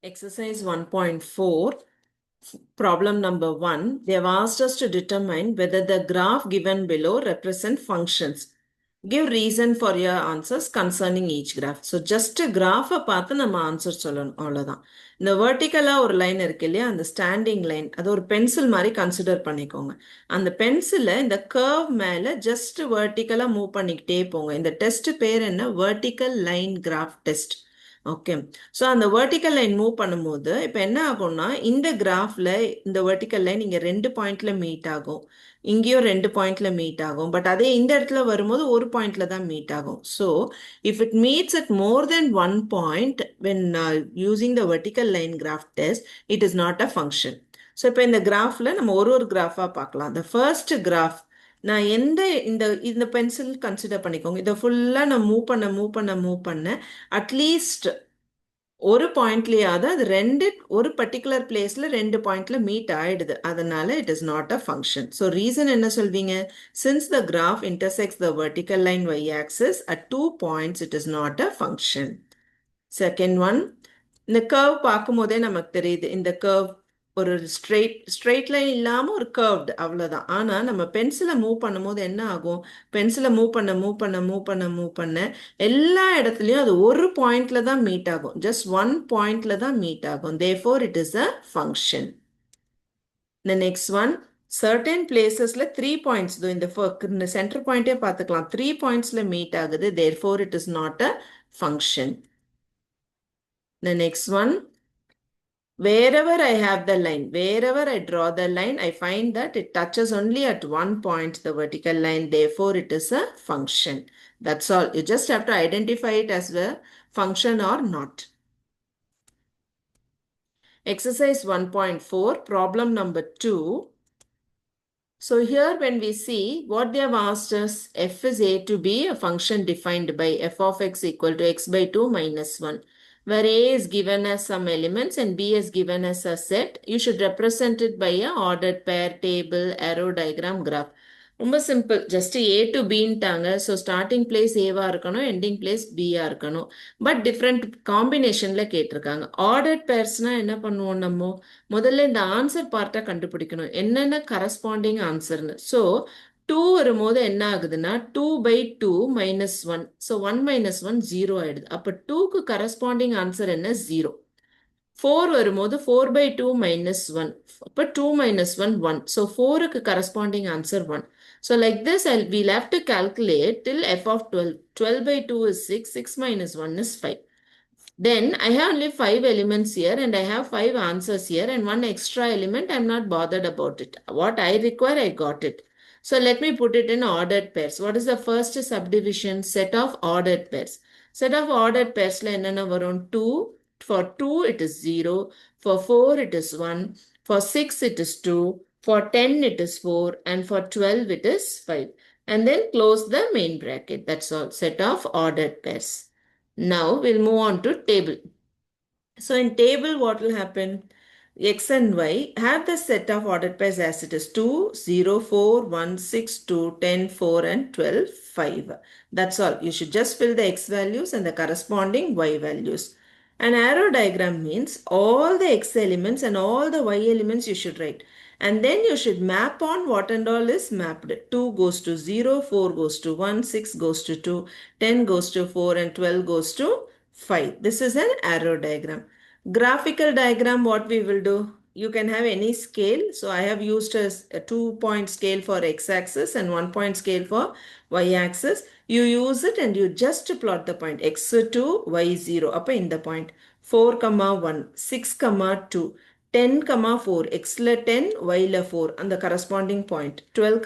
Exercise 1.4, problem number 1. They have asked us to determine whether the graph given below represent functions. Give reason for your answers concerning each graph. So just a graph பார்த்து நம்ம answer சொல்லணும் அவ்வளோதான். இந்த வெர்டிக்கலாக ஒரு line இருக்கு இல்லையா, அந்த standing line, அது ஒரு பென்சில் மாதிரி கன்சிடர் பண்ணிக்கோங்க. அந்த பென்சிலை இந்த கர்வ் மேலே ஜஸ்ட் வெர்டிக்கலாக மூவ் பண்ணிக்கிட்டே போங்க. இந்த டெஸ்ட் பேர் என்ன? Vertical line graph test. Okay. So அந்த வெர்டிக்கல் லைன் மூவ் பண்ணும்போது இப்போ என்ன ஆகும்னா, இந்த கிராஃபில் இந்த வெர்டிக்கல் லைன் இங்கே 2 பாயிண்ட்ல மீட் ஆகும், இங்கேயும் 2 பாயிண்ட்ல மீட் ஆகும். பட் அதே இந்த இடத்துல வரும்போது ஒரு பாயிண்ட்ல தான் மீட் ஆகும். So if it meets at more then 1 point when using the vertical line graph test, it is not a function. So இப்போ இந்த கிராஃபில் நம்ம ஒரு கிராஃபாக பார்க்கலாம். த ஃபர்ஸ்ட் கிராஃப் நான் இந்த இந்த இந்த பென்சில் கன்சிடர் பண்ணிக்கோங்க. இதை ஃபுல்லாக நான் மூவ் பண்ண அட்லீஸ்ட் ஒரு பாயிண்ட்லயாவது அது ஒரு பர்டிகுலர் பிளேஸ்ல 2 பாயிண்ட்ல மீட் ஆயிடுது. அதனால it is not a function. So reason என்ன சொல்வீங்க? Since the graph intersects the vertical line y axis at 2 points, it is not a function. Second one, இந்த கர்வ் பார்க்கும் போதே நமக்கு தெரியுது, இந்த கர்வ் ஒரு ஸ்ட்ரெயிட் லைன் இல்லாமல் ஒரு கர்வ்டு, அவ்வளோதான். ஆனால் நம்ம பென்சிலை மூவ் பண்ணும்போது என்ன ஆகும்? பென்சிலை மூவ் பண்ண எல்லா இடத்துலையும் அது ஒரு பாயிண்ட்ல தான் மீட் ஆகும். ஜஸ்ட் 1 பாயிண்ட்ல தான் மீட் ஆகும். therefore it is a function. The next one, certain placesல 3 points, இந்த சென்டர் பாயிண்டே பார்த்துக்கலாம், 3 pointsல மீட் ஆகுது. therefore it is not a function. The next one, wherever I have the line, wherever I draw the line, I find that it touches only at 1 point, the vertical line. Therefore, it is a function. That's all. You just have to identify it as a function or not. Exercise 1.4, problem number 2. So here when we see what they have asked us, f is a to b, a function defined by f of x equal to x by 2 minus 1. Where a is given as some elements and b is given as a set, you should represent it by a ordered pair, table, arrow diagram, graph. ரொம்ப simple. Just A to பின்ட்டாங்க. So starting place ஏவா இருக்கணும், ending place பியா இருக்கணும். But different காம்பினேஷன்ல கேட்டிருக்காங்க. Ordered பேர்ஸ்னா என்ன பண்ணுவோம்? நம்ம முதல்ல இந்த ஆன்சர் பார்ட்டை கண்டுபிடிக்கணும், என்னென்ன கரஸ்பாண்டிங் ஆன்சர்னு. ஸோ 2 வரும்போது என்ன ஆகுதுன்னா 2 by 2 minus 1. ஸோ 1 minus 1 0 ஆயிடுது. அப்போ 2க்கு கரஸ்பாண்டிங் ஆன்சர் என்ன? 0. 4 வரும்போது 4 by 2 minus 1. அப்போ 2 minus 1 1. ஸோ 4க்கு corresponding answer 1. So like this, we'll have to calculate till f of 12. 12 by 2 is 6. 6 minus 1 is 5. Then I have only 5 elements here and I have 5 answers here and 1 extra element. I'm not bothered about it. What I require, I got it. So let me put it in ordered pairs. What is the first subdivision? Set of ordered pairs. Set of ordered pairs la enna varum? 2. For 2 it is 0. For 4 it is 1. For 6 it is 2. For 10 it is 4. And for 12 it is 5. And then close the main bracket. That's all. Set of ordered pairs. Now we'll move on to table. So in table, what will happen? X and Y have the set of ordered pairs as it is 2, 0, 4, 1, 6, 2, 10, 4 and 12, 5. That's all. You should just fill the X values and the corresponding Y values. An arrow diagram means all the X elements and all the Y elements you should write. And then you should map on what and all is mapped. 2 goes to 0, 4 goes to 1, 6 goes to 2, 10 goes to 4 and 12 goes to 5. This is an arrow diagram. Graphical diagram, what we will do? You can have any scale. So I have used a 2-point scale for x-axis and 1-point scale for y-axis. You use it and you just plot the point x2, y0. Appa in the point 4, 1, 6, 2, 10, 4, x la 10, y la 4 and the corresponding point 12,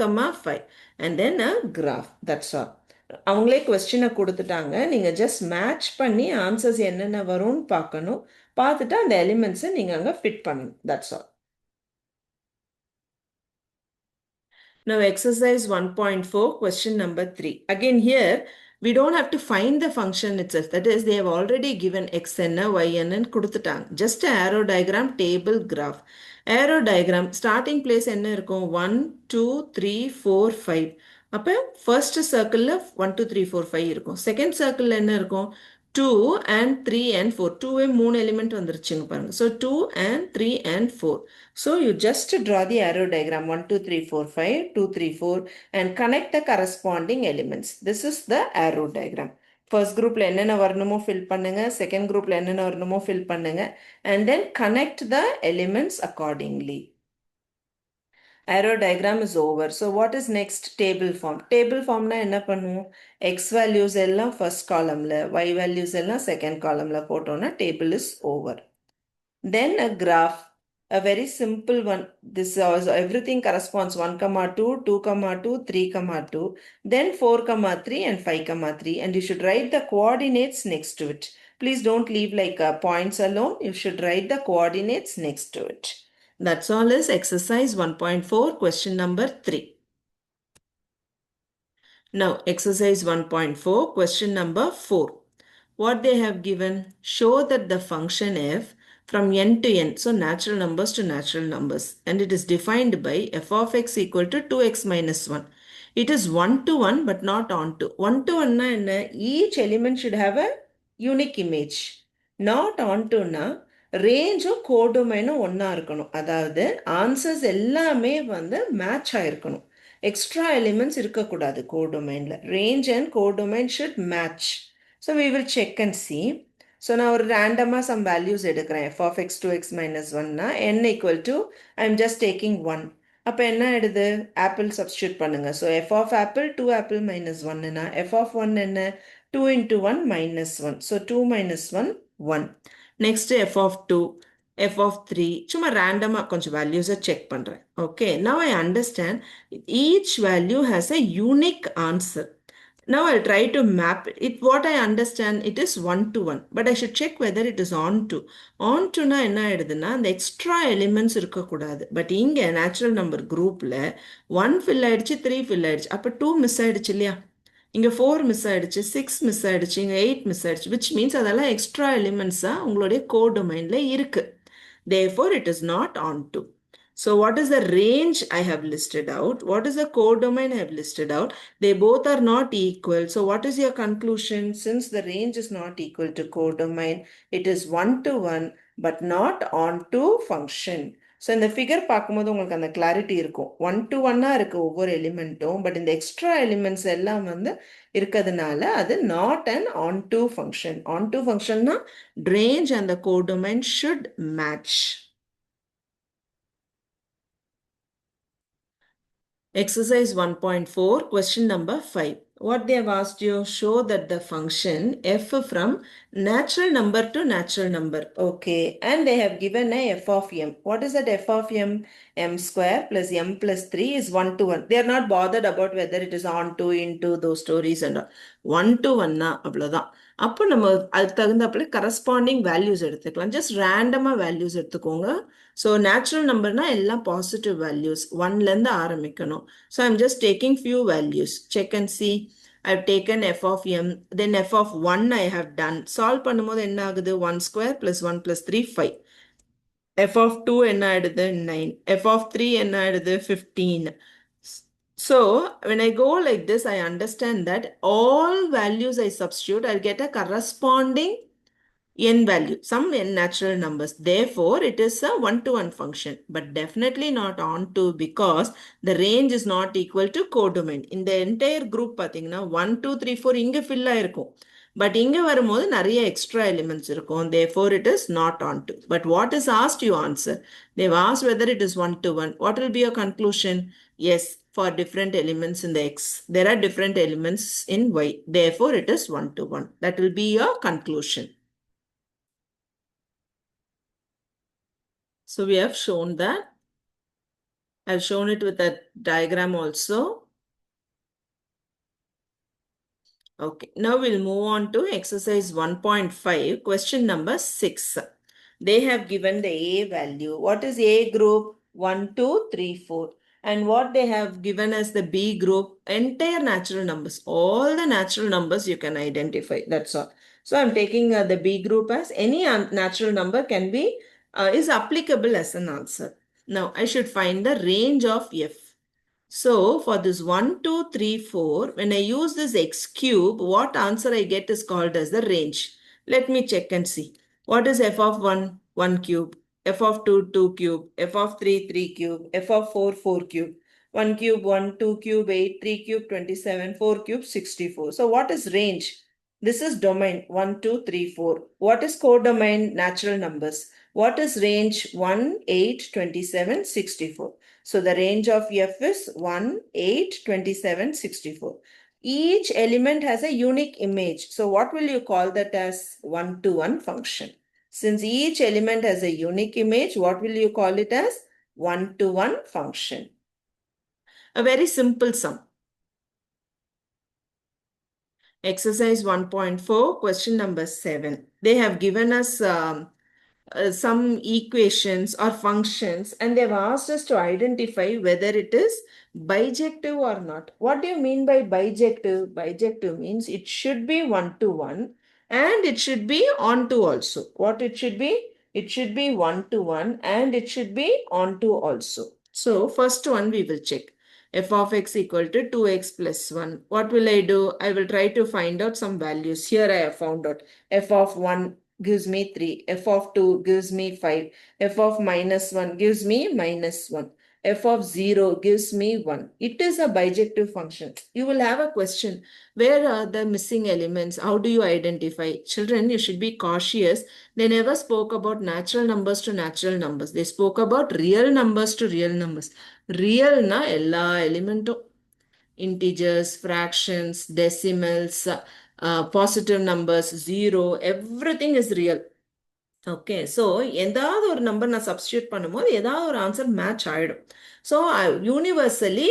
5 and then a graph. That's all. அவங்களே கொஸ்டினை கொடுத்துட்டாங்க. நீங்கள் just match பண்ணி answers என்னென்ன வரும்னு பார்க்கணும். பார்த்துட்டு அந்த எலிமெண்ட்ஸை நீங்கள் அங்கே ஃபிட் பண்ணணும். That's all. Now exercise 1.4, question number 3. Again here, we don't have to find the function itself. That is, they have already given x என்ன y என்னன்னு கொடுத்துட்டாங்க. Just a arrow diagram, table, graph. Arrow diagram, starting place என்ன இருக்கும்? 1, 2, 3, 4, 5. அப்போ first சர்க்கிளில் 1 2 3 4 5 இருக்கும். Second சர்க்கிளில் என்ன இருக்கும்? 2 and 3 and 4. 2 and 3 element வந்துருச்சுங்க பாருங்க. So 2 and 3 and 4. So you just draw the arrow diagram 1, 2, 3, 4, 5, 2, 3, 4 and connect the corresponding elements. This is the arrow diagram. First groupல என்னென்ன வரணுமோ fill பண்ணுங்க. Second groupல என்னென்ன வரணுமோ fill பண்ணுங்க. And then connect the elements accordingly. Arrow diagram is over. So what is next? Table form. Table form na enna பண்ணுவோம்? X values எல்லாம் first column ல, Y values எல்லாம் second column ல போட்டோம்னா table is over. Then a graph, a very simple one. This also everything corresponds 1, 2, 2, 2, 3, 2, then 4, 3 and 5, 3, and you should write the coordinates next to it. Please don't leave like points alone. You should write the coordinates next to it. That's all is exercise 1.4 question number 3. Now exercise 1.4 question number 4. What they have given, show that the function f from n to n, so natural numbers to natural numbers, and it is defined by f of x equal to 2x minus 1. It is 1 to 1 but not on to. 1 to 1 na enna? Each element should have a unique image. Not on to na ரேஞ்சும் கோடொமைனும் ஒன்றா இருக்கணும். அதாவது answers எல்லாமே வந்து match ஆகிருக்கணும். Extra elements இருக்கக்கூடாது கோடொமைனில். Range and codomain should match. So we will check and see. So நான் ஒரு ரேண்டமாக சம் வேல்யூஸ் எடுக்கிறேன். f of x 2x minus 1னா n equal to I am just taking 1. அப்போ என்ன ஆயிடுது? ஆப்பிள் சப்ஸ்டியூட் பண்ணுங்க. So f of apple 2 apple minus 1னா f of 1 என்ன? 2 into 1 minus 1. So 2 minus 1 1. Next f of 2, f of 3. சும்மா ரேண்டமாக கொஞ்சம் வேல்யூஸை செக் பண்ணுறேன். Okay, now I understand each value has a unique answer. Now I'll try to map it. What I understand, it is 1 to 1. But I should check whether it is on to. On to na enna ஆயிடுதுன்னா அந்த extra elements இருக்கக்கூடாது. But இங்கே natural number குரூப்பில் 1 fill ஆயிடுச்சு, 3 fill ஆயிடுச்சு. அப்போ 2 miss ஆயிடுச்சு இல்லையா? இங்கே 4 மிஸ் ஆயிடுச்சு, 6 மிஸ் ஆயிடுச்சு, இங்கே 8 மிஸ் ஆயிடுச்சு. விச் மீன்ஸ் அதெல்லாம் எக்ஸ்ட்ரா எலிமெண்ட்ஸாக உங்களுடைய கோடொமைனில் இருக்குது. Therefore, it is not on to. So what is the range I have listed out? What is the codomain I have listed out? They both are not equal. So what is your conclusion? Since the range is not equal to codomain, it is 1 to 1 but not on to function. So in the figure பார்க்கும்போது உங்களுக்கு அந்த clarity இருக்கும். 1 to 1 இருக்கு ஒவ்வொரு எலிமெண்ட்டும். But இந்த extra elements எல்லாம் வந்து இருக்கிறதுனால அது not an on to function. On to functionனா range and the codomain should match. Exercise 1.4, question number 5. What they have asked you, show that the function f from natural number to natural number. Okay, and they have given a f of m. What is that f of m? M square plus m plus 3 is 1 to 1. They are not bothered about whether it is on to, into, those stories and all. 1 to 1 na அவ்வளோதான். அப்போ நம்ம அதுக்கு தகுந்தாப்புல corresponding values எடுத்துக்கலாம். Just ரேண்டமாக values எடுத்துக்கோங்க. So natural நம்பர்னா எல்லாம் positive values 1லேருந்து ஆரம்பிக்கணும். So I'm just taking few values. Check and C. I've taken f of m, then f of 1 I have done. Solve பண்ணும்போது என்ன ஆகுது? 1 square plus 1 plus 3, 5. f of 2 என்ன ஆயிடுது? 9. f of 3 என்ன ஆயிடுது? 15. So when I go like this, I understand that all values I substitute, I'll get a corresponding n value, some n natural numbers. Therefore, it is a 1-to-1 function, but definitely not on to because the range is not equal to codomain. In the entire group, 1, 2, 3, 4 inge fill ஆயிருக்கும். But inge வரும்போது நிறைய extra elements இருக்கும். Therefore, it is not on to. But what is asked, you answer. They've asked whether it is 1-to-1. What will be your conclusion? Yes, for different elements in the x, there are different elements in y. Therefore, it is 1-to-1. That will be your conclusion. So we have shown that. I've shown it with a diagram also. Okay, now we'll move on to exercise 1.5, question number 6. They have given the A value. What is A group? 1, 2, 3, 4. And what they have given as the B group, entire natural numbers. All the natural numbers you can identify. That's all. So I'm taking the B group as any natural number can be, is applicable as an answer. Now I should find the range of f. So for this 1, 2, 3, 4, when I use this x cube, what answer I get is called as the range. Let me check and see. What is f of 1? 1 cube. F of 2, 2 cube. F of 3, 3 cube. F of 4, 4 cube. 1 cube, 1, 2 cube, 8, 3 cube, 27, 4 cube, 64. So what is range? This is domain 1, 2, 3, 4. What is codomain? Natural numbers. What is range? 1, 8, 27, 64. So the range of f is 1, 8, 27, 64. Each element has a unique image. So what will you call that as one-to-one function? Since each element has a unique image, what will you call it as one-to-one function? A very simple sum. Exercise 1.4, question number 7. They have given us some equations or functions, and they've asked us to identify whether it is bijective or not. What do you mean by bijective? Bijective means it should be one-to-one and it should be onto also. What it should be? It should be one-to-one and it should be onto also. So first one we will check. F of x equal to 2x plus 1. What will I do? I will try to find out some values. Here I have found out f of 1 gives me 3. F of 2 gives me 5. F of minus 1 gives me minus 1. F of 0 gives me 1. It is a bijective function. You will have a question. Where are the missing elements? How do you identify? Children, you should be cautious. They never spoke about natural numbers to natural numbers. They spoke about real numbers to real numbers. Real na ella elementum. Integers, fractions, decimals, positive numbers, zero, everything is real. Okay so ஏதாவது ஒரு number நான் substitute பண்ணும்போது ஏதாவது ஒரு answer match ஆகிடும். So universally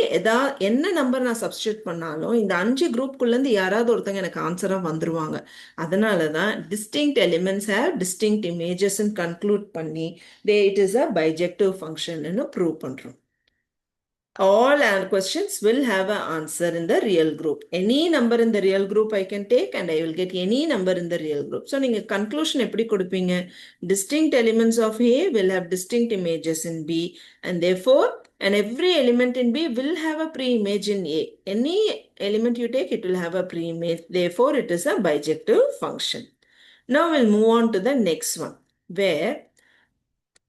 என்ன number நான் substitute பண்ணாலும் இந்த 5 குரூப்குள்ளேருந்து யாராவது ஒருத்தங்க எனக்கு ஆன்சராக வந்துருவாங்க. அதனால தான் டிஸ்டிங்க்ட் எலிமெண்ட்ஸ் ஹேவ் டிஸ்டிங்க்ட் இமேஜஸ்ன்னு கன்க்ளூட் பண்ணி இட் இஸ் அ பைஜெக்டிவ் ஃபங்க்ஷன்னு ப்ரூவ் பண்ணுறோம். All our questions will have an answer in the real group. Any number in the real group I can take and I will get any number in the real group. So, நீங்க conclusion எப்படி கொடுப்பீங்க? Distinct elements of A will have distinct images in B and therefore, and every element in B will have a pre-image in A. Any element you take, it will have a pre-image. Therefore, it is a bijective function. Now, we'll move on to the next one where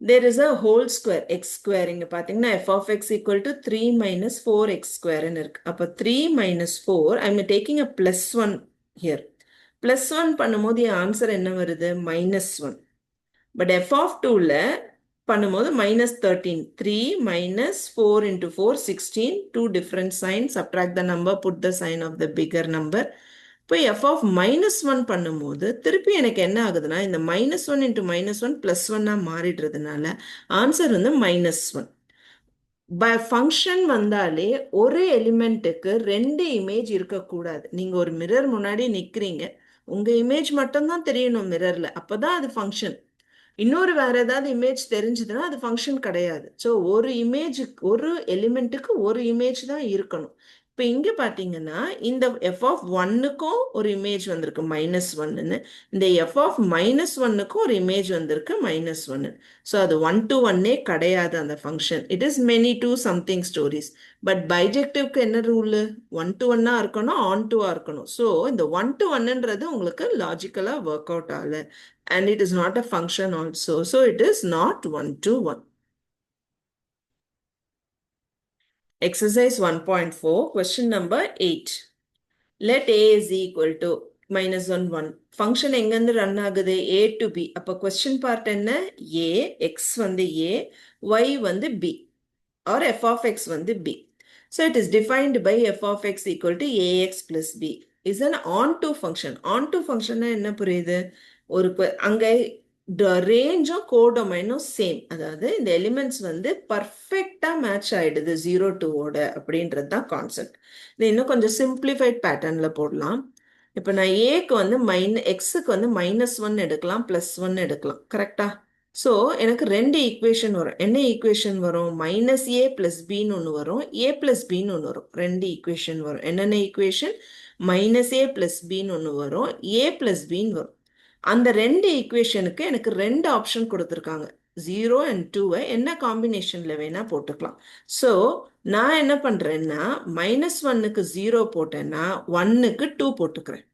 there is a whole square x square இங்க பாத்தீங்கன்னா f of x equal to 3 minus 4x square ன்னு இருக்கு. அப்ப 3 minus 4 I'm taking a plus 1 here. Plus 1 பண்ணும்போது என் answer என்ன வருது? minus 1. But f of 2ல பண்ணும்போது minus 13. 3 minus 4 into 4, 16. Two different signs. Subtract the number, put the sign of the bigger number. இப்போ f of minus 1 பண்ணும்போது திருப்பி எனக்கு என்ன ஆகுதுன்னா இந்த minus 1 into minus 1 plus 1 மாறிடுறதுனால answer வந்து minus 1. பை ஃபங்க்ஷன் வந்தாலே ஒரு எலிமெண்ட்டுக்கு 2 இமேஜ் இருக்கக்கூடாது. நீங்க ஒரு மிரர் முன்னாடி நிக்கிறீங்க, உங்க இமேஜ் மட்டும்தான் தெரியணும் மிரர்ல, அப்பதான் அது ஃபங்க்ஷன். இன்னொரு வேற ஏதாவது இமேஜ் தெரிஞ்சதுன்னா அது ஃபங்க்ஷன் கிடையாது. ஸோ ஒரு இமேஜுக்கு ஒரு எலிமெண்ட்டுக்கு ஒரு இமேஜ் தான் இருக்கணும். இப்போ இங்கே பார்த்தீங்கன்னா இந்த எஃப் ஆஃப் ஒன்னுக்கும் ஒரு இமேஜ் வந்திருக்கு -1ன்னு, இந்த எஃப் ஆஃப் -1க்கும் ஒரு இமேஜ் வந்திருக்கு -1. ஸோ அது 1 to 1 கிடையாது அந்த ஃபங்க்ஷன். It is many to something stories. But பைஜெக்டிவ்க்கு என்ன ரூல்? 1 to 1 இருக்கணும், ஆன் டுவா இருக்கணும். ஸோ இந்த 1 to 1ன்றது உங்களுக்கு லாஜிக்கலாக ஒர்க் அவுட் ஆகல. And it is not a function also. So it is not 1 to 1. Exercise 1.4, question number 8. Let A is equal to -1, 1. Function எங்கந்து run ஆகுது? A to B. அப்ப question part என்ன? A, X வந்து A, Y வந்து B. Or f of x வந்து B. So it is defined by f of x equal to ax plus b. Is an onto function. Onto function என்ன புரியுது? ஒரு அங்க ரேஞ்சும் கோடொமைனும் same. அதாவது இந்த எலிமெண்ட்ஸ் வந்து பர்ஃபெக்டா மேட்ச் ஆயிடுது 0 to ஓட அப்படின்றது தான் கான்செப்ட். இது இன்னும் கொஞ்சம் சிம்பிளிஃபைட் பேட்டர்ன்ல போடலாம். இப்போ நான் ஏக்கு வந்து எக்ஸுக்கு வந்து -1 எடுக்கலாம், +1 எடுக்கலாம். கரெக்டா? ஸோ எனக்கு 2 ஈக்குவேஷன் வரும். என்ன ஈக்குவேஷன் வரும்? -a + bன்னு ஒன்று வரும், a + bன்னு ஒன்று வரும். 2 ஈக்குவேஷன் வரும். என்னென்ன ஈக்குவேஷன்? -a + bன்னு ஒன்று வரும், a + bன்னு வரும். அந்த 2 ஈக்குவேஷனுக்கு எனக்கு 2 ஆப்ஷன் கொடுத்துருக்காங்க. 0 and 2 என்ன காம்பினேஷன்ல வேணா போட்டுக்கலாம். ஸோ நான் என்ன பண்றேன்னா -1க்கு 0 போட்டேன்னா 1க்கு 2 போட்டுக்கிறேன்.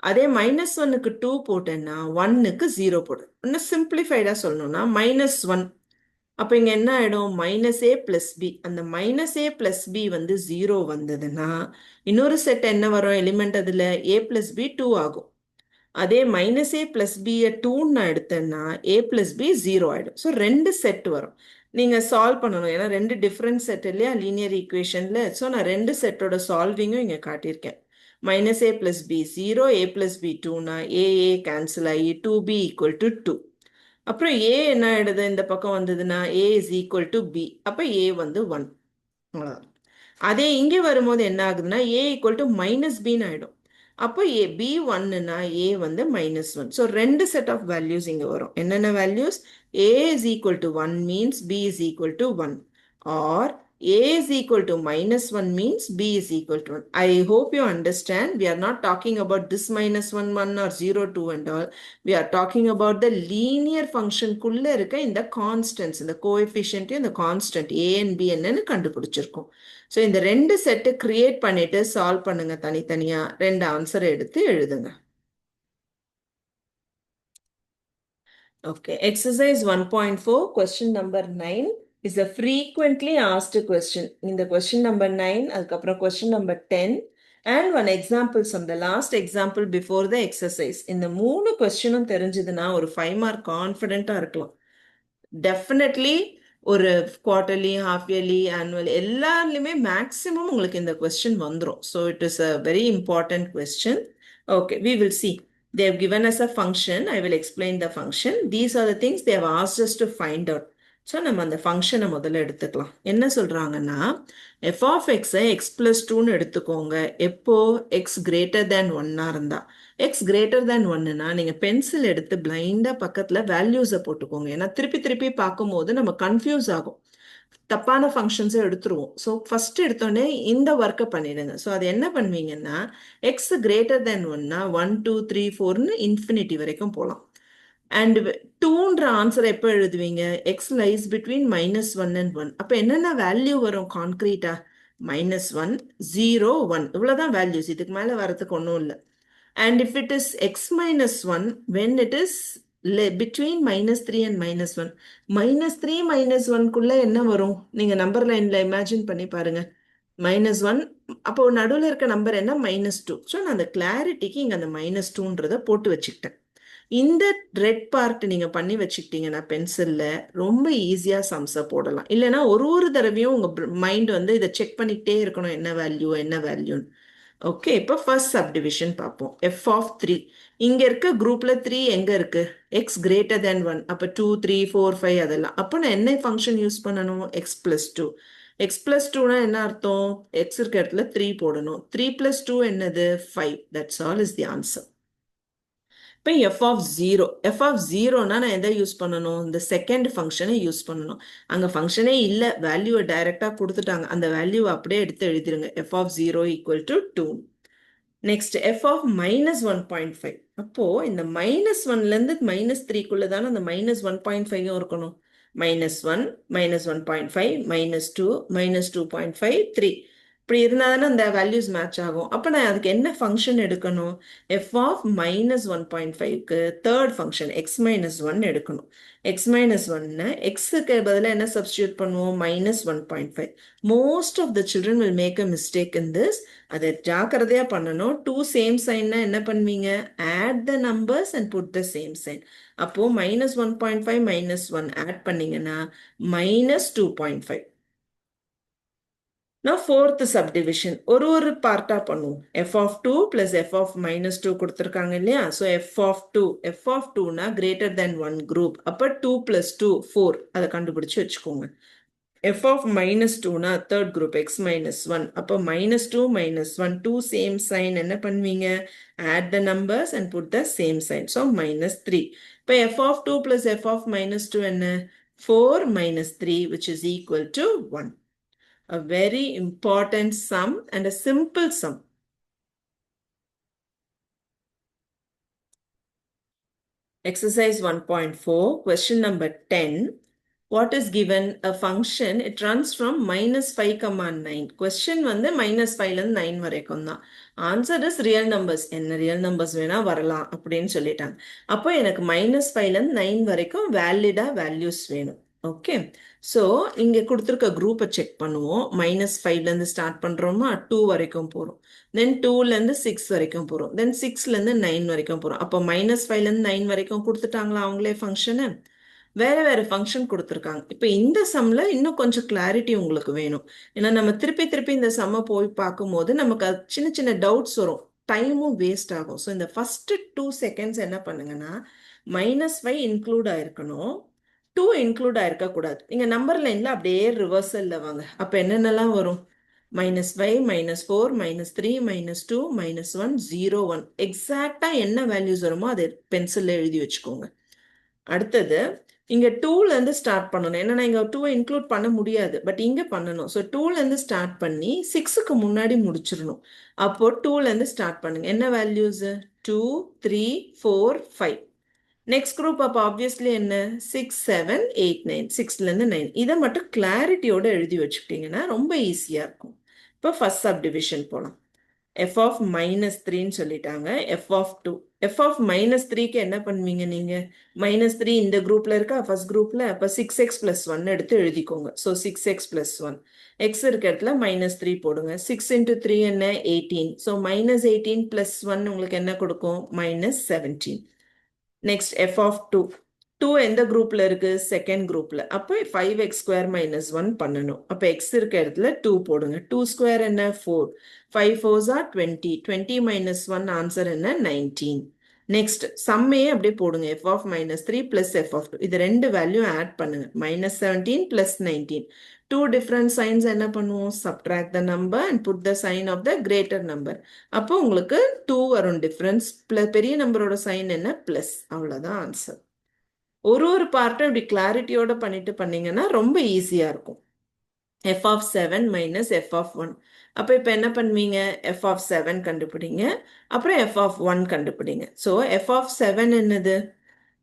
அதே -1க்கு 2 போட்டேன்னா 1க்கு 0 போடு. இன்னும் சிம்பிளிஃபைடா சொல்லணும்னா -1. அப்போ இங்க என்ன ஆயிடும்? -a plus b. அந்த -a plus b வந்து 0 வந்ததுன்னா இன்னொரு செட் என்ன வரும் எலிமெண்ட் அதுல? a plus b 2 ஆகும். அதே -a plus b 2 நான் எடுத்தேன்னா a plus b 0 ஆயிடும். ஸோ 2 செட் வரும். நீங்க சால்வ் பண்ணணும். ஏன்னா 2 டிஃப்ரெண்ட் செட் இல்லையா லீனியர் ஈக்குவேஷன்ல. ஸோ நான் 2 செட்டோட சால்விங்கும் இங்க காட்டியிருக்கேன். -a plus b 0, a plus b 2னா a cancel ஆகி 2b ஈக்குவல் டு 2. அப்புறம் a என்ன ஆயிடுது? இந்த பக்கம் வந்ததுன்னா a is equal to b. அப்ப a வந்து 1. அதே இங்கே வரும்போது என்ன ஆகுதுன்னா a equal to -bன்னு ஆயிடும். அப்போ b 1னா a வந்து -1. ஸோ 2 செட் ஆஃப் வேல்யூஸ் இங்க வரும். என்னென்ன values? a is equal to 1 means b is equal to 1. Or a is equal to -1 means b is equal to 1. I hope you understand. We are not talking about this -1, 1 or 0, 2 and all. We are talking about the linear function குள்ள இருக்க இந்த constants, இந்த coefficient, இந்த constant a and b என்னன்னு கண்டுபிடிச்சிருக்கோம். So இந்த 2 set create பண்ணிட்டு solve பண்ணுங்க தனித்தனியா. 2 ஆன்சர் எடுத்து எழுதுங்க. Okay, exercise 1.4, question number 9 is a frequently asked question. In the question number 9, அதுக்கப்புறம் question number 10 and one example from the last example before the exercise. இந்த 3 questionும் தெரிஞ்சதுன்னா ஒரு 5 mark confident-ஆ இருக்கலாம். Definitely ஒரு quarterly, half yearly, annual எல்லாருமே maximum உங்களுக்கு இந்த question வந்துரும். So it is a very important question. Okay, we will see. They have given us a function. I will explain the function. These are the things they have asked us to find out. So நம்ம அந்த ஃபங்க்ஷனை முதல்ல எடுத்துக்கலாம். என்ன சொல்றாங்கன்னா f of x x plus 2ன்னு எடுத்துக்கோங்க. எப்போ x greater than 1 இருந்தா. x greater than 1னா நீங்க பென்சில் எடுத்து பிளைண்டா பக்கத்துல வேல்யூஸை போட்டுக்கோங்க. ஏன்னா திருப்பி திருப்பி பார்க்கும்போது நம்ம கன்ஃபியூஸ் ஆகும். தப்பான ஃபங்க்ஷன்ஸை எடுத்துருவோம். ஸோ ஃபர்ஸ்ட் எடுத்தோடனே இந்த ஒர்க்கை பண்ணிடுங்க. ஸோ அது என்ன பண்ணுவீங்கன்னா எக்ஸ் கிரேட்டர் தென் 1னா 1 2 3 4ன்னு இன்ஃபினிட்டி வரைக்கும் போகலாம். அண்ட் 2ன்ற ஆன்சர் எப்போ எழுதுவீங்க? X lies between -1 and 1. அப்போ என்னென்ன வேல்யூ வரும் கான்க்ரீட்டா? -1 0 1 இவ்வளோதான் வேல்யூஸ். இதுக்கு மேலே வரதுக்கு ஒன்றும் இல்லை. And if it is x minus 1, when it is between -3 and -1, -3 -1 குள்ள என்ன வரும்? நீங்க நம்பர் லைன்ல இமேஜின் பண்ணி பாருங்க. -1 அப்போ நடுவில் இருக்க நம்பர் என்ன? -2. ஸோ நான் அந்த கிளாரிட்டிக்கு இங்க அந்த -2ன்றதை போட்டு வச்சுக்கிட்டேன். இந்த ரெட் பார்ட் நீங்க பண்ணி வச்சுக்கிட்டீங்கன்னா பென்சில்ல ரொம்ப ஈஸியா சம்ஸை போடலாம். இல்லைன்னா ஒரு தடவையும் உங்க மைண்ட் வந்து இதை செக் பண்ணிக்கிட்டே இருக்கணும், என்ன வேல்யூன்னு. ஓகே, இப்போ ஃபர்ஸ்ட் சப்டிவிஷன் பார்ப்போம். f of 3 இங்க இருக்க குரூப்ல 3 எங்க இருக்கு? x greater than 1. அப்ப 2 3 4 5 அதெல்லாம். அப்போ நான் என்ன ஃபங்க்ஷன் யூஸ் பண்ணணும்? x plus 2. x plus 2னா என்ன அர்த்தம்? x இருக்க இடத்துல 3 போடணும். 3 plus 2 என்னது? 5. That's all is the answer. இப்போ f of 0னா நான் எதை யூஸ் பண்ணணும்? இந்த செகண்ட் ஃபங்க்ஷனை யூஸ் பண்ணணும். அங்கே ஃபங்க்ஷனே இல்லை, வேல்யூவை டைரெக்டாக கொடுத்துட்டாங்க. அந்த வேல்யூவை அப்படியே எடுத்து எழுதிருங்க. f of 0 equal to 2. Next f of -1.5. அப்போ இந்த -1லேருந்து -3க்குள்ள தானே அந்த -1.5யும் இருக்கணும். -1 -1.5 -2 -2.5 3 இப்படி இருந்தால் தானே அந்த வேல்யூஸ் மேட்ச் ஆகும். அப்போ நான் அதுக்கு என்ன ஃபங்க்ஷன் எடுக்கணும்? f of -1.5க்கு தேர்ட் ஃபங்க்ஷன் x -1 எடுக்கணும். x -1ன்னு எக்ஸுக்கு பதிலாக என்ன சப்ஸ்டியூட் பண்ணுவோம்? -1.5. Most of the children will make a mistake in this. அதை ஜாக்கிரதையா பண்ணணும். 2 சேம் சைன்னா என்ன பண்ணுவீங்க? Add the numbers and put the same sign. அப்போ -1.5 -1 ஆட் பண்ணீங்கன்னா -2.5. Now fourth subdivision ஒரு பார்ட்டா பண்ணுவோம். f of 2 plus f of -2 கொடுத்திருக்காங்க இல்லையா? So f of 2னா greater than 1 group. அப்ப 2 plus 2 4 அதை கண்டுபிடிச்சு வச்சுக்கோங்க. f of -2னா third group x -1. அப்போ -2 -1 2 same sign என்ன பண்ணுவீங்க? Add the numbers and put the same sign. So -3. இப்போ f of 2 plus f of -2 என்ன? 4 -3 which is equal to 1. A very important sum and a simple sum. Exercise 1.4, question number 10. what is given? A function, it runs from minus 5 comma 9. Question வந்து minus 5 ல 9 வரைக்கும் தான். Answer is real numbers. என்ன real numbers வேணா வரலாம் அப்படின்னு சொல்லிட்டாங்க. அப்போ எனக்கு minus 5 ல 9 வரைக்கும் வேலிடா வேல்யூஸ் வேணும். ஓகே, ஸோ இங்கே கொடுத்துருக்க குரூப்பை செக் பண்ணுவோம். minus 5லேருந்து ஸ்டார்ட் பண்ணுறோமா, 2 வரைக்கும் போகிறோம். தென் 2லேருந்து 6 வரைக்கும் போகிறோம். தென் 6லேருந்து 9 வரைக்கும் போகிறோம். அப்போ minus 5லேருந்து 9 வரைக்கும் கொடுத்துட்டாங்களா அவங்களே ஃபங்க்ஷனு? வேற வேற ஃபங்க்ஷன் கொடுத்துருக்காங்க. இப்போ இந்த சம்ல இன்னும் கொஞ்சம் கிளாரிட்டி உங்களுக்கு வேணும். ஏன்னா நம்ம திருப்பி திருப்பி இந்த சம்மை போய் பார்க்கும்போது நமக்கு சின்ன சின்ன டவுட்ஸ் வரும், டைமும் வேஸ்ட் ஆகும். ஸோ இந்த ஃபர்ஸ்ட் 2 செகண்ட்ஸ் என்ன பண்ணுங்கன்னா, -5 இன்க்ளூட் ஆயிருக்கணும், 2 இன்க்ளூட் ஆயிருக்க கூடாது. நீங்க நம்பர் லைன்ல அப்படியே ரிவர்சல்ல வாங்க. அப்ப என்னென்னலாம் வரும்? -5, -4, -3, -2, -1, 0, 1. எக்ஸாக்டா என்ன வேல்யூஸ் வருமோ அதை பென்சில்ல எழுதி வச்சுக்கோங்க. அடுத்தது இங்க 2ல இருந்து ஸ்டார்ட் பண்ணணும். ஏன்னா இங்க 2 இன்க்ளூட் பண்ண முடியாது, பட் இங்க பண்ணணும். ஸோ 2ல இருந்து ஸ்டார்ட் பண்ணி 6க்கு முன்னாடி முடிச்சிடணும். அப்போ 2ல இருந்து ஸ்டார்ட் பண்ணுங்க. என்ன வேல்யூஸ்? 2, 3, 4, 5. நெக்ஸ்ட் குரூப் அப்போ ஆப்வியஸ்லி என்ன? 6, 7, 8, 9. 6ல இருந்து 9. இதை மட்டும் கிளாரிட்டியோட எழுதி வச்சுக்கிட்டீங்கன்னா ரொம்ப ஈஸியா இருக்கும். இப்போ ஃபர்ஸ்ட் சப் டிவிஷன் போலாம். f of -3ன்னு சொல்லிட்டாங்க. f of 2. f of -3க்கு என்ன பண்ணுவீங்க நீங்க? -3 இந்த குரூப்ல இருக்கா, ஃபர்ஸ்ட் குரூப்ல. அப்ப 6x + 1 எடுத்து எழுதிக்கோங்க. So 6x + 1. x இருக்க இடத்துல -3 போடுங்க. 6 × 3 என்ன? 18. ஸோ -18 + 1 உங்களுக்கு என்ன கொடுக்கும்? -17. Next f of 2. 2 எந்த குரூப்ல இருக்கு? செகண்ட் குரூப்ல. அப்போ 5x² - 1 பண்ணணும். அப்போ x இருக்க இடத்துல 2 போடுங்க. 2² என்ன? 4. 5 4s are 20. 20 - 1 ஆன்சர் என்ன? 19. நெக்ஸ்ட் சம்மையே அப்படியே போடுங்க. f of -3 + f of 2. இது ரெண்டு வேல்யூ ஆட் பண்ணுங்க. -17 + 19. 2 டிஃப்ரெண்ட் சைன்ஸ் என்ன பண்ணுவோம்? Subtract the number and put the sign of the greater number. அப்போ உங்களுக்கு 2 வரும் டிஃப்ரென்ஸ். பெரிய நம்பரோட சைன் என்ன? ப்ளஸ். அவ்வளோதான் ஆன்சர். ஒரு பார்ட்டும் இப்படி கிளாரிட்டியோட பண்ணிட்டு பண்ணீங்கன்னா ரொம்ப ஈஸியா இருக்கும். f of 7 - f of 1. அப்போ இப்போ என்ன பண்ணுவீங்க? f of 7 கண்டுபிடிங்க, அப்புறம் f of 1 கண்டுபிடிங்க. ஸோ f of 7 என்னது?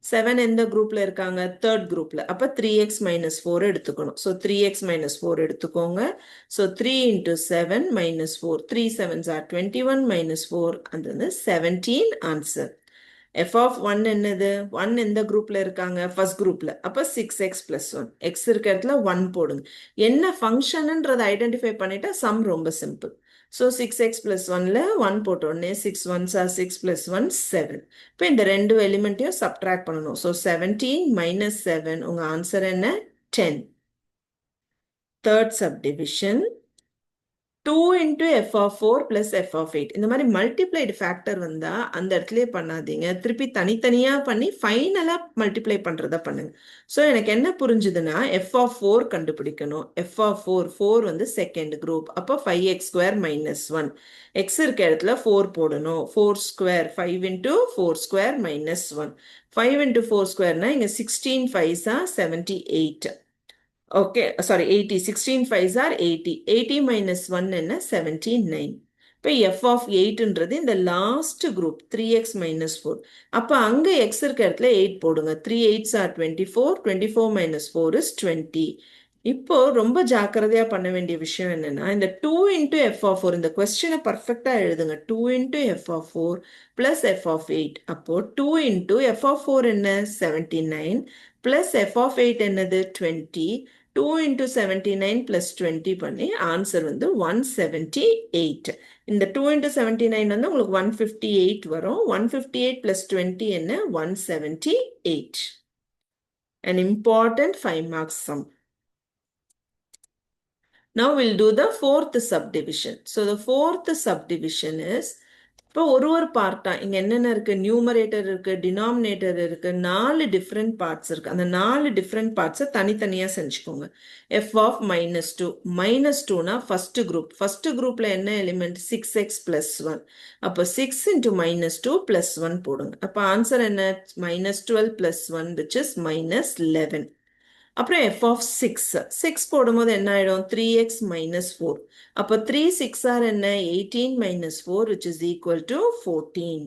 7 எந்த குரூப்ல இருக்காங்க? தேர்ட் குரூப்ல. அப்போ 3x - 4 எடுத்துக்கணும். ஸோ 3x - 4 எடுத்துக்கோங்க. ஸோ 3 × 7 - 4. 3 7s are 21 - 4. அது வந்து 17 ஆன்சர். f of 1 என்னது? 1 எந்த குரூப்ல இருக்காங்க? ஃபர்ஸ்ட் குரூப்ல. அப்ப 6x + 1. x இருக்க இடத்துல 1 போடுங்க. என்ன ஃபங்க்ஷன்ன்றதை ஐடென்டிஃபை பண்ணிட்டா சம் ரொம்ப சிம்பிள். ஸோ 6x + 1ல 1 போட்ட உடனே 6 1s are 6 + 1 7. இப்போ இந்த ரெண்டு எலிமெண்ட்டையும் சப்ட்ராக்ட் பண்ணணும். ஸோ 17 - 7 உங்க ஆன்சர் என்ன? 10. Third subdivision 2 × f of 4 + f of 8. இந்த மாதிரி மல்டிப்ளைடு ஃபேக்டர் வந்தா அந்த இடத்துலயே பண்ணாதீங்க. திருப்பி தனித்தனியா பண்ணி ஃபைனலா மல்டிப்ளை பண்றத பண்ணுங்க. ஸோ எனக்கு என்ன புரிஞ்சுதுன்னா, f of 4 கண்டுபிடிக்கணும். f of 4 வந்து செகண்ட் குரூப். அப்போ 5x² - 1. x இருக்க இடத்துல 4 போடணும். 4², 5 × 4² - 1. 5 × 4² இங்க 16 5s are 78. Okay, sorry 80. 16 5s are 80. 80 - 1 என்ன? 79. இப்போ f of 8ன்றது இந்த லாஸ்ட் குரூப் 3x - 4. அப்போ அங்க x இருக்க இடத்துல 8 போடுங்க. 3 8s are 24. 24 - 4 is 20. இப்போ ரொம்ப ஜாக்கிரதையா பண்ண வேண்டிய விஷயம் என்னன்னா, இந்த 2 × f of 4 இந்த கொஸ்டினை பர்ஃபெக்டா எழுதுங்க. 2 × f of 4 + f of 8. அப்போ 2 × f of 4 என்ன? 79 + f of 8 என்னது? 20. 2 × 79 + 20 பண்ணி ஆன்சர் வந்து 178. இந்த 2 × 79 வந்து உங்களுக்கு 158 வரும். 158 + 20 என்ன? 178. An important 5 marks sum. Now we'll do the fourth subdivision. So the fourth subdivision is, இப்போ ஒரு பார்ட்டா இங்க என்னென்ன இருக்கு? நியூமரேட்டர் இருக்கு, டினாமினேட்டர் இருக்கு, 4 டிஃப்ரெண்ட் பார்ட்ஸ் இருக்கு. அந்த 4 டிஃப்ரெண்ட் பார்ட்ஸை தனித்தனியா செஞ்சுக்கோங்க. f of -2. -2னா ஃபர்ஸ்ட் குரூப். ஃபர்ஸ்ட் குரூப்ல என்ன எலிமெண்ட்? 6x + 1. அப்போ 6 × -2 + 1 போடுங்க. அப்போ ஆன்சர் என்ன? -12 + 1 which is -11. அப்புறம் f of 6 போடும்போது என்ன ஆயிடும்? 3x - 4. அப்போ 3 6 are என்ன? 18 - 4 which is equal to 14.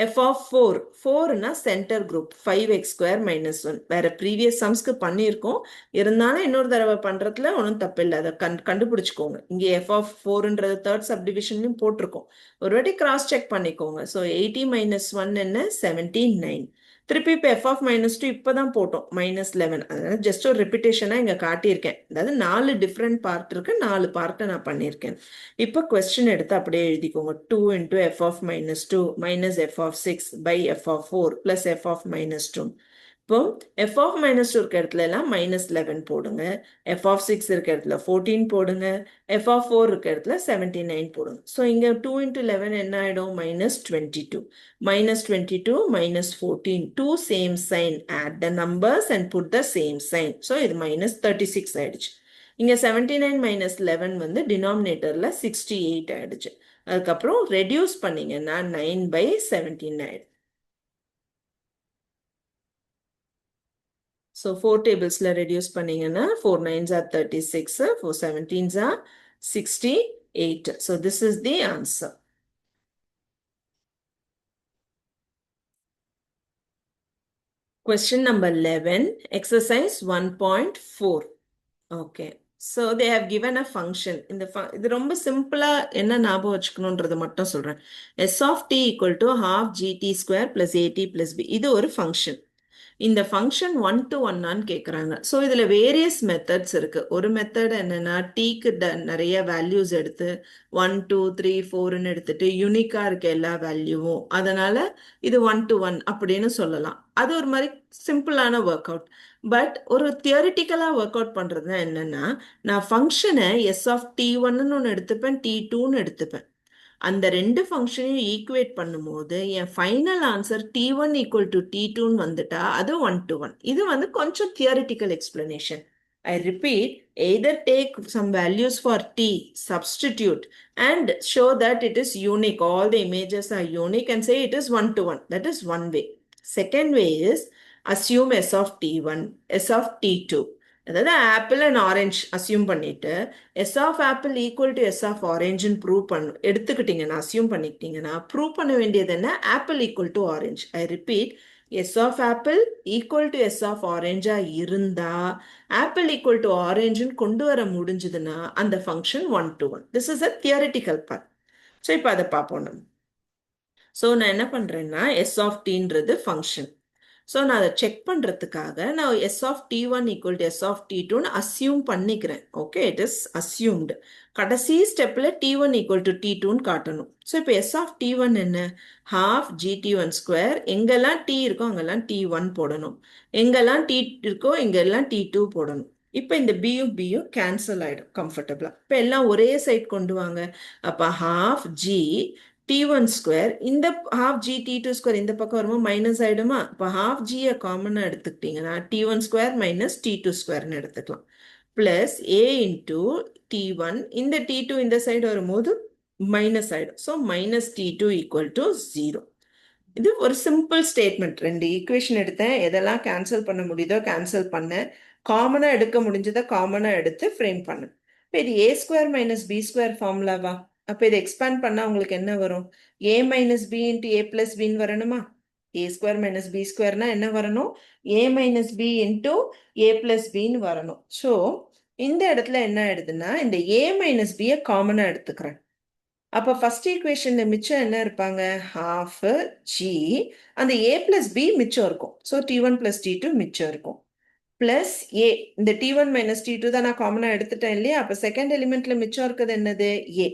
f of 4, 4னா center group, 5x square minus 1. வேற previous sumsக்கு பண்ணியிருக்கோம். இருந்தாலும் இன்னொரு தடவை பண்றதுல ஒன்றும் தப்பு இல்லை. அதை கண்டுபிடிச்சுக்கோங்க. இங்கே f of 4ன்றது தேர்ட் சப்டிவிஷன்லையும் போட்டிருக்கோம். ஒரு வாட்டி கிராஸ் செக் பண்ணிக்கோங்க. ஸோ 80 minus 1 என்ன 79. திருப்பி இப்போ f of minus 2 இப்போ தான் போட்டோம் -11. அதனால ஜஸ்ட் ஒரு ரிப்பிட்டேஷனாக இங்கே காட்டியிருக்கேன். அதாவது 4 டிஃப்ரெண்ட் பார்ட் இருக்கு, 4 பார்ட்டை நான் பண்ணியிருக்கேன். இப்போ கொஸ்டின் எடுத்து அப்படியே எழுதிக்கோங்க. 2 into f of minus 2 minus f of 6 by f of 4 plus f of minus 2. இப்போ f of minus 2 இருக்க இடத்துல எல்லாம் -11 போடுங்க. f of 6 இருக்க இடத்துல 14 போடுங்க. f of 4 இருக்க இடத்துல 79 போடுங்க. ஸோ இங்கே 2 into 11 என்ன ஆகிடும்? -22. -22 minus 14. Two same sign. Add the numbers and put the same sign. So இது -36 ஆயிடுச்சு. இங்கே 79 minus 11 வந்து டினாமினேட்டரில் 68 ஆயிடுச்சு. அதுக்கப்புறம் ரெடியூஸ் பண்ணீங்கன்னா 9/17 ஆயிடுச்சு. So 4 tablesல reduce பண்ணீங்கன்னா 4 9s are 36, 4 17s are 68. So this is the answer. Question number 11, exercise 1.4. Okay. So they have given a function. இது ரொம்ப சிம்பிளா என்ன ஞாபகம் வச்சுக்கணும்ன்றது மட்டும் சொல்றேன். S of t equal to half gt square plus at plus b. இது ஒரு function. இந்த ஃபங்க்ஷன் 1 to 1 கேட்குறாங்க. ஸோ இதில் வேரியஸ் மெத்தட்ஸ் இருக்கு. ஒரு மெத்தட் என்னன்னா டீக்கு நிறைய வேல்யூஸ் எடுத்து 1 2 3 4ன்னு எடுத்துட்டு யூனிக்கா இருக்க எல்லா வேல்யூவும், அதனால இது 1 to 1 அப்படின்னு சொல்லலாம். அது ஒரு மாதிரி சிம்பிளான ஒர்க் அவுட். பட் ஒரு தியரிட்டிக்கலா ஒர்க் அவுட் பண்றதுன்னா என்னன்னா, நான் ஃபங்க்ஷனை எஸ் ஆஃப் t1ன்னு ஒன்று எடுத்துப்பேன், t2ன்னு எடுத்துப்பேன். அந்த ரெண்டு ஃபங்க்ஷனையும் ஈக்குவேட் பண்ணும்போது என் final answer t1 equal to t2ன்னு வந்துட்டா அது 1 to 1. இது வந்து கொஞ்சம் theoretical explanation. I repeat, either take some values for t, substitute and show that it is unique. All the images are unique and say it is 1 to 1. That is one way. Second way is assume s of t1, s of t2. அதாவது apple and orange assume பண்ணிட்டு S of apple equal to S of ஆரஞ்சுன்னு prove எடுத்துக்கிட்டீங்கன்னா, assume பண்ணிக்கிட்டீங்கன்னா prove பண்ண வேண்டியது என்ன? Apple equal to orange. I repeat, S of apple equal to S of ஆரஞ்சா இருந்தா ஆப்பிள் ஈக்குவல் டு ஆரஞ்சுன்னு கொண்டு வர முடிஞ்சதுன்னா அந்த function 1 to 1. This is a theoretical part. So இப்போ அதை பார்ப்போம் நம்ம. ஸோ நான் என்ன பண்ணுறேன்னா எஸ் ஆஃப் டீன்றது ஃபங்க்ஷன். ஸோ நான் அதை செக் பண்ணுறதுக்காக நான் S of t1 equal to S of t2ன்னு அசியூம் பண்ணிக்கிறேன். Okay, it is assumed. கடைசி ஸ்டெப்பில் t1 ஈக்குவல் டு t2ன்னு காட்டணும். ஸோ இப்போ எஸ் ஆஃப் t1 என்ன? Half gt1 square. எங்கெல்லாம் t இருக்கோ அங்கெல்லாம் t1 போடணும், எங்கெல்லாம் t இருக்கோ இங்கெல்லாம் t2 போடணும். இப்போ இந்த பியும் கேன்சல் ஆகிடும் கம்ஃபர்டபுளாக. இப்போ எல்லாம் ஒரே சைட் கொண்டு வாங்க. அப்போ ஹாஃப் g t1 ஸ்கொயர், இந்த ஹாஃப் g t2 ஸ்கொயர் இந்த பக்கம் வரும்போது மைனஸ் ஆயிடுமா? இப்போ ஹாஃப் ஜியை காமனாக எடுத்துக்கிட்டிங்கன்னா t1 ஸ்கொயர் மைனஸ் t2 ஸ்கொயர்னு எடுத்துக்கலாம். பிளஸ் a இன்டூ t1, இந்த t2 இந்த சைடு வரும்போது மைனஸ் ஆயிடும். So minus t2 equal to 0. இது ஒரு சிம்பிள் ஸ்டேட்மெண்ட். ரெண்டு ஈக்குவேஷன் எடுத்தேன், எதெல்லாம் கேன்சல் பண்ண முடியுதோ கேன்சல் பண்ணேன், காமனாக எடுக்க முடிஞ்சதை காமனாக எடுத்து ஃப்ரேம் பண்ணேன். இப்போ இது a square minus b square ஃபார்முலாவா? அப்போ இதை எக்ஸ்பேண்ட் பண்ணால் உங்களுக்கு என்ன வரும்? a minus B into A plus பின்னு வரணுமா? a ஸ்கொயர் மைனஸ் பி ஸ்கொயர்னா என்ன வரணும்? a minus B into A plus பின்னு வரணும். ஸோ இந்த இடத்துல என்ன ஆயிடுதுன்னா இந்த a மைனஸ் பியை காமனாக எடுத்துக்கிறேன். அப்போ ஃபர்ஸ்ட் ஈக்குவேஷன்ல மிச்சம் என்ன இருப்பாங்க? ஹாஃப் ஜி, அந்த a பிளஸ் பி மிச்சம் இருக்கும். ஸோ t1 பிளஸ் t2 மிச்சம் இருக்கும். பிளஸ் ஏ, இந்த t1 மைனஸ் t2 தான் நான் காமனாக எடுத்துட்டேன் இல்லையா? அப்போ செகண்ட் எலிமெண்ட்ல மிச்சம் இருக்கிறது என்னது? a.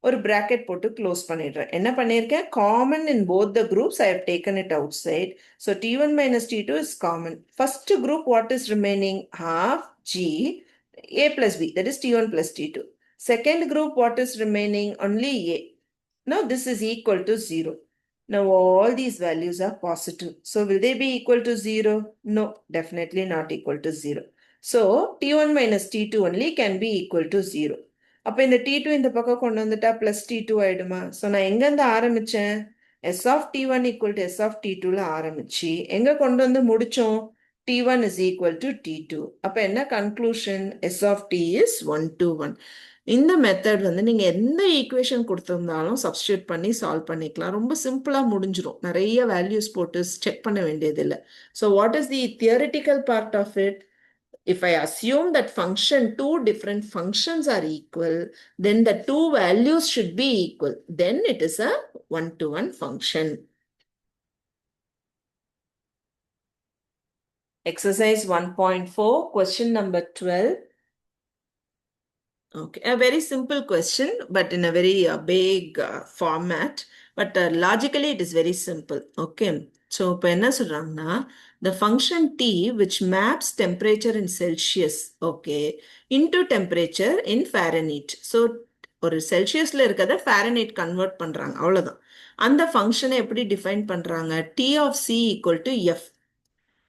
ஒரு பிராக்கெட் போட்டு க்ளோஸ் பண்ணிடுறேன். என்ன பண்ணியிருக்கேன்? Common in both the groups I have taken it outside. So t1 minus t2 is common. First group what is remaining? Half g a plus b, that is t1 plus t2. Second group what is remaining? Only a. Now this is equal to 0. Now all these values are positive. So will they be equal to 0? No, definitely not equal to 0. So t1 minus t2 only can be equal to 0. அப்போ இந்த t2 இந்த பக்கம் கொண்டு வந்துட்டா plus t2 ஆயிடுமா? So நான் எங்கேருந்து ஆரம்பிச்சேன்? s of t1 equal to s of t2ல ஆரம்பிச்சு எங்க கொண்டு வந்து முடிச்சோம்? T1 is equal to T2. அப்ப என்ன conclusion? S of T is 1 to 1. இந்த மெத்தட் வந்து நீங்க எந்த ஈக்குவேஷன் கொடுத்திருந்தாலும் சப்ஸ்டியூட் பண்ணி சால்வ் பண்ணிக்கலாம். ரொம்ப சிம்பிளா முடிஞ்சிரும். நிறைய வேல்யூஸ் போட்டு செக் பண்ண வேண்டியது இல்லை. So what is the theoretical part of it? If I assume that two different functions are equal, then the two values should be equal. Then it is a one-to-one function. Exercise 1.4, question number 12. Okay, a very simple question, but in a very big format. But logically, it is very simple. Okay. So, இப்போ என்ன சொல்றாங்கன்னா, the function T which maps temperature in Celsius, okay, into temperature in Fahrenheit. So, ஒரு செல்சியஸ்ல இருக்கிறத Fahrenheit convert பண்றாங்க, அவ்வளவுதான். அந்த ஃபங்க்ஷனை எப்படி டிஃபைன் பண்றாங்க? T of C equal to F,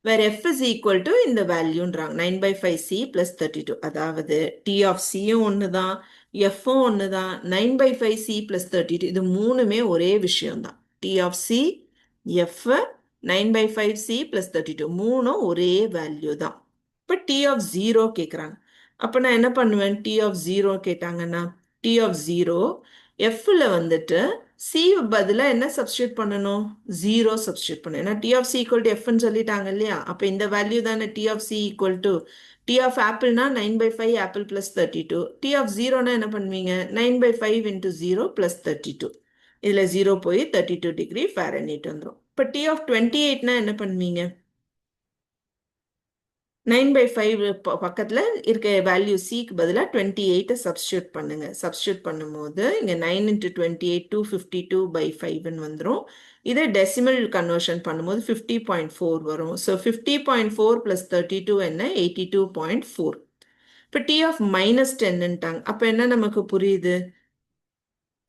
where F is equal to இந்த வேல்யூன்றாங்க 9/5C plus 32. அதாவது T of Cயும் ஒண்ணுதான், Fம் ஒண்ணுதான், 9/5C plus 32. இது மூணுமே ஒரே விஷயம்தான். T of C, F, 9/5C plus 32. மூணும் ஒரே வேல்யூ தான். இப்போ T of 0 கேட்குறாங்க. அப்போ நான் என்ன பண்ணுவேன்? T of 0 கேட்டாங்கன்னா, T of 0, Fல வந்துட்டு C பதிலா என்ன சப்ஸ்டியூட் பண்ணணும்? 0 சப்ஸ்டியூட் பண்ணணும். ஏன்னா T of C equal to Fன்னு சொல்லிட்டாங்க இல்லையா? அப்போ இந்த வேல்யூ தானே T of C equal to T of Appleனா 9/5 Apple plus 32. T of 0னா என்ன பண்ணுவீங்க? 9/5 into 0 plus 32. இதில் 0 போய் 32 டிகிரி ஃபாரனைட் வந்துடும். இப்போ T of 28னா என்ன பண்ணுவீங்க? 9/5 பக்கத்தில் இருக்க வேல்யூ சிக்கு பதிலாக 28 சப்ஸ்டியூட் பண்ணுங்க. சப்ஸ்டியூட் பண்ணும்போது இங்கே 9 into 28 252/5 வந்துடும். இதை டெசிமல் கன்வர்ஷன் பண்ணும்போது 50.4 வரும். ஸோ 50.4 + 32 என்ன? 82.4. இப்போ T of -10ன்ட்டாங்க. அப்போ என்ன நமக்கு புரியுது?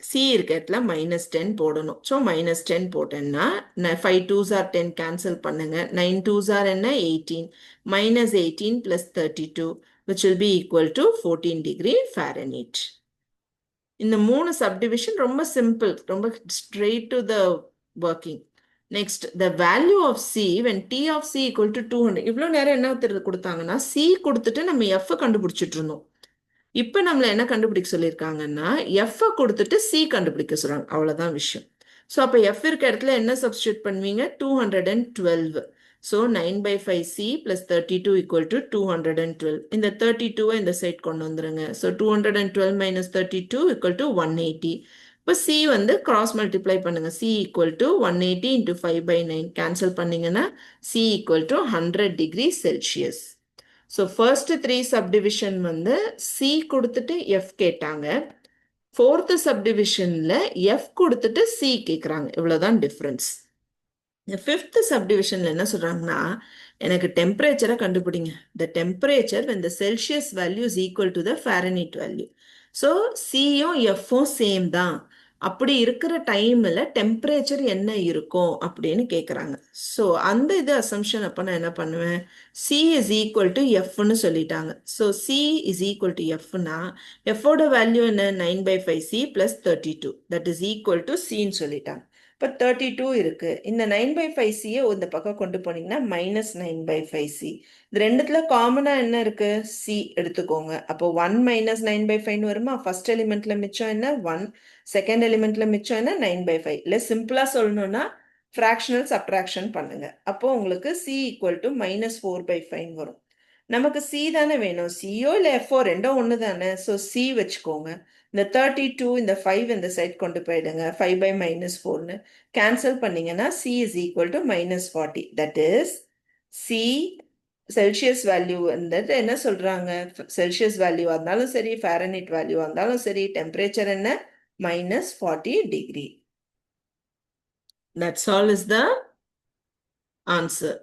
C இருக்க இடத்துல -10 போடணும். ஸோ -10 போட்டேன்னா 5 2s are 10 கேன்சல் பண்ணுங்க. 9 2s are என்ன? 18. -18 + 32, which will be equal to 14 degree Fahrenheit. இந்த மூணு சப்டிவிஷன் ரொம்ப சிம்பிள், ரொம்ப straight to the working. Next, the value of C when T of C equal to 200. இவ்வளோ நேரம் என்ன கொடுத்தாங்கன்னா C கொடுத்துட்டு நம்ம F கண்டுபிடிச்சிட்டு இருந்தோம். இப்போ நம்மள என்ன கண்டுபிடிக்க சொல்லியிருக்காங்கன்னா F கொடுத்துட்டு C கண்டுபிடிக்க சொல்றாங்க, அவ்வளவுதான் விஷயம். ஸோ அப்போ F இருக்க இடத்துல என்ன சப்ஸ்டியூட் பண்ணுவீங்க? 212. So 9/5C plus 32 equal to 212. இந்த 32 இந்த சைட் கொண்டு வந்துருங்க. So 212 minus 32 equal to 180. இப்போ C வந்து கிராஸ் மல்டிப்ளை பண்ணுங்க. C equal to 180 into 5/9 cancel பண்ணீங்கன்னா C equal to 100 degree Celsius. So first 3 subdivision வந்து C கொடுத்துட்டு F கேட்டாங்க. ஃபோர்த் சப்டிவிஷன்ல F கொடுத்துட்டு C கேட்குறாங்க. இவ்வளோதான் டிஃப்ரென்ஸ். ஃபிஃப்த் சப்டிவிஷன்ல என்ன சொல்றாங்கன்னா, எனக்கு டெம்பரேச்சரை கண்டுபிடிங்க. த temperature when the Celsius value is equal to the Fahrenheit value. So சியும் எஃப்பும் சேம் தான். அப்படி இருக்கிற டைம்ல டெம்பரேச்சர் என்ன இருக்கும் அப்படின்னு கேட்குறாங்க. ஸோ அந்த இது அசம்ஷன் அப்போ நான் என்ன பண்ணுவேன்? C is equal to Fன்னு சொல்லிட்டாங்க. So C is equal to Fனா Fோட வேல்யூ என்ன? 9/5C plus 32. That is equal to Cன்னு சொல்லிட்டாங்க. இப்போ 32 இருக்கு. இந்த 9/5Cயை இந்த பக்கம் கொண்டு போனீங்கன்னா -9/5C. இது ரெண்டுத்துல காமனா என்ன இருக்கு? C எடுத்துக்கோங்க. அப்போ 1 - 9/5 வருமா? ஃபர்ஸ்ட் எலிமெண்ட்ல மிச்சம் என்ன? 1. செகண்ட் எலிமெண்ட்ல மிச்சம் என்ன? 9/5. இல்லை சிம்பிளா சொல்லணும்னா ஃப்ராக்ஷனல் சப்ட்ராக்ஷன் பண்ணுங்க. அப்போ உங்களுக்கு C equal to -4/5 வரும். நமக்கு C தானே வேணும். Cயோ இல்லை Fஓ ரெண்டும் ஒன்று தானே. ஸோ C வச்சுக்கோங்க. இந்த 32 இந்த 5 இந்த சைட் கொண்டு போயிடுங்க. 5/-4ன்னு கேன்சல் பண்ணீங்கன்னா C is equal to -40. That is C Celsius value வந்துட்டு என்ன சொல்றாங்க? செல்சியஸ் வேல்யூவா இருந்தாலும் சரி, ஃபாரனைட் வேல்யூவா இருந்தாலும் சரி, டெம்பரேச்சர் என்ன? -40 degree. That's all is the answer.